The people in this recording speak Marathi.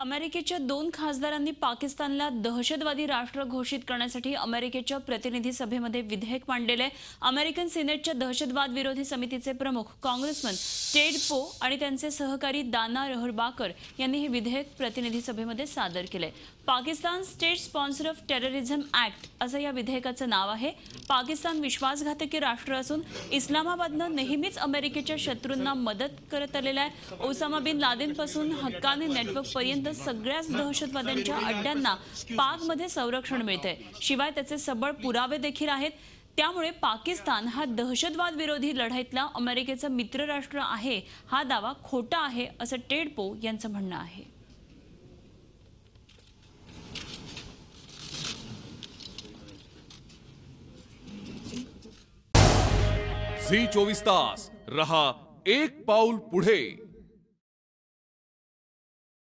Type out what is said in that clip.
अमेरिकेच्या 2 खासदारांनी पाकिस्तानला दहशतवादी राष्ट्र घोषित करण्यासाठी अमेरिकेच्या प्रतिनिधी सभेमध्ये विधेयक मांडलेले. अमेरिकन सिनेटच्या दहशतवाद विरोधी समितीचे प्रमुख काँग्रेसमन टेड पो आणि त्यांचे सहकारी दाना रहरबाकर यांनी हे विधेयक प्रतिनिधी सभेमध्ये सादर केले. Pakistan state sponsor of terrorism act असं या विधेयकाचं नाव आहे. पाकिस्तान विश्वासघातकी राष्ट्र असून इस्लामाबादनं नेहमीच अमेरिकेच्या शत्रूंना मदत करत आलेला आहे. ओसामा बिन लादेनपासून हक्कानी नेटवर्क पर्यंत सगळ्याच दहशतवाद्यांच्या अड्ड्यांना पाकमध्ये संरक्षण मिळते. शिवाय त्याचे सबळ पुरावे देखील आहेत. त्यामुळे पाकिस्तान हा दहशतवाद विरोधी लढाईतला अमेरिकेचा मित्रराष्ट्र आहे हा दावा खोटा आहे असं टेड पो यांचं म्हणणं आहे. झी 24 तास रहा एक पाऊल पुढे.